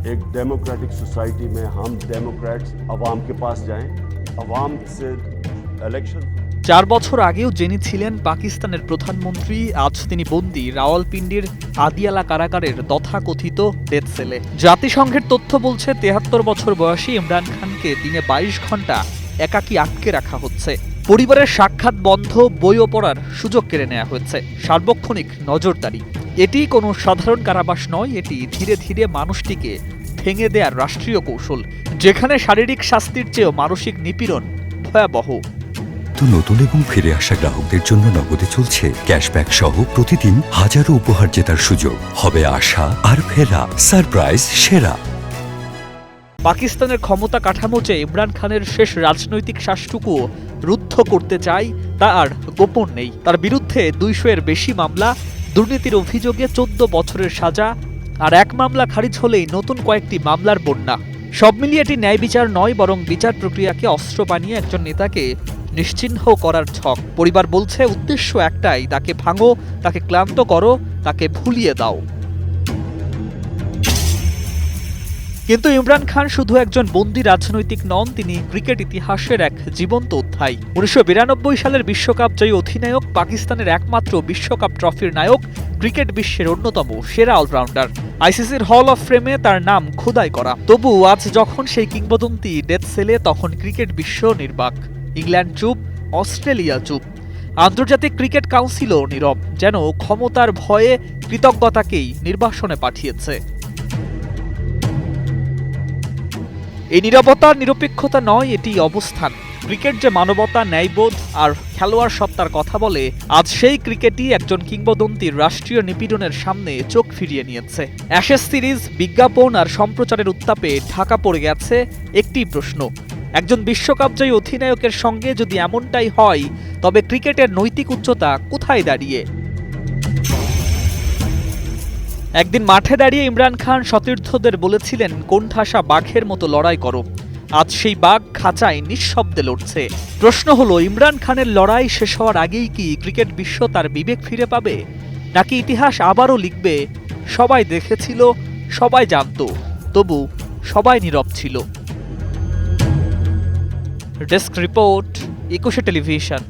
एक democratic society में हम डेमोक्रेट्स अवाम के पास जाएं, अवाम से इलेक्शन। 4 বছর আগেও যিনি ছিলেন পাকিস্তানের প্রধানমন্ত্রী, আজ তিনি বন্দী রাওয়ালপিন্ডির আদিয়ালা কারাগারের তথাকথিত ডেথ সেলে। জাতিসংঘের তথ্য বলছে 73 বছর বয়সী ইমরান খানকে দিনে 22 ঘন্টা একাকী আটকে রাখা হচ্ছে। পরিবারের সাক্ষাৎ বন্ধ, বইও পড়ার সুযোগ কেড়ে নেওয়া হয়েছে। সার্বক্ষণিক নজরদারি। এটি কোনো সাধারণ কারাবাস নয়, এটি ধীরে ধীরে মানুষটিকে ভেঙে দেয়ার রাষ্ট্রীয় কৌশল, যেখানে শারীরিক শাস্তির চেয়েও মানসিক নিপীড়ন ভয়াবহ। নতুন এবং ফিরে আসা গ্রাহকদের জন্য নগদে চলছে ক্যাশব্যাক সহ প্রতিদিন হাজারো উপহার জেতার সুযোগ। হবে আশা আর ফেরা, সারপ্রাইজ সেরা। পাকিস্তানের ক্ষমতা কাঠামো যে ইমরান খানের শেষ রাজনৈতিক শ্বাসটুকুও রুদ্ধ করতে চায় তা আর গোপন নেই। তার বিরুদ্ধে 200-এর বেশি মামলা, দুর্নীতির অভিযোগে 14 বছরের সাজা, আর এক মামলা খারিজ হলেই নতুন কয়েকটি মামলার বন্যা। সব মিলিয়ে এটি ন্যায় বিচার নয়, বরং বিচার প্রক্রিয়াকে অস্ত্র বানিয়ে একজন নেতাকে নিশ্চিহ্ন করার ছক। পরিবার বলছে উদ্দেশ্য একটাই, তাকে ভাঙো, তাকে ক্লান্ত করো, তাকে ভুলিয়ে দাও। কিন্তু ইমরান খান শুধু একজন বন্দী রাজনৈতিক নন, তিনি ক্রিকেট ইতিহাসের এক জীবন্ত অধ্যায়। 1992 সালের বিশ্বকাপ জয়ী অধিনায়ক, পাকিস্তানের একমাত্র বিশ্বকাপ ট্রফির নায়ক, ক্রিকেট বিশ্বের অন্যতম সেরা অলরাউন্ডার। আইসিসির হল অফ ফেমে তার নাম খোদাই করা। তবু আজ যখন সেই কিংবদন্তি ডেথ সেলে, তখন ক্রিকেট বিশ্ব নির্বাক। ইংল্যান্ড চুপ, অস্ট্রেলিয়া চুপ, আন্তর্জাতিক ক্রিকেট কাউন্সিলও নীরব, যেন ক্ষমতার ভয়ে কৃতজ্ঞতাকেই নির্বাসনে পাঠিয়েছে। এই নীরবতা নিরপেক্ষতা নয়, এটি অবস্থান। ক্রিকেট যে মানবতা, ন্যায়বোধ আর খেলোয়াড় সত্তার কথা বলে, আজ সেই ক্রিকেটই একজন কিংবদন্তির রাষ্ট্রীয় নিপীড়নের সামনে চোখ ফিরিয়ে নিয়েছে। অ্যাশেজ সিরিজ, বিজ্ঞাপন আর সম্প্রচারের উত্তাপে ঢাকা পড়ে গেছে একটি প্রশ্ন: একজন বিশ্বকাপজয়ী অধিনায়কের সঙ্গে যদি এমনটাই হয়, তবে ক্রিকেটের নৈতিক উচ্চতা কোথায় দাঁড়িয়ে? একদিন মাঠে দাঁড়িয়ে ইমরান খান সতীর্থদের বলেছিলেন, কোণঠাসা বাঘের মতো লড়াই করো। আজ সেই বাঘ খাঁচায় নিঃশব্দে লড়ছে। প্রশ্ন হলো, ইমরান খানের লড়াই শেষ হওয়ার আগেই কি ক্রিকেট বিশ্ব তার বিবেক ফিরে পাবে, নাকি ইতিহাস আবারও লিখবে সবাই দেখেছিল, সবাই জানত, তবু সবাই নীরব ছিল? Desk report, 21 television.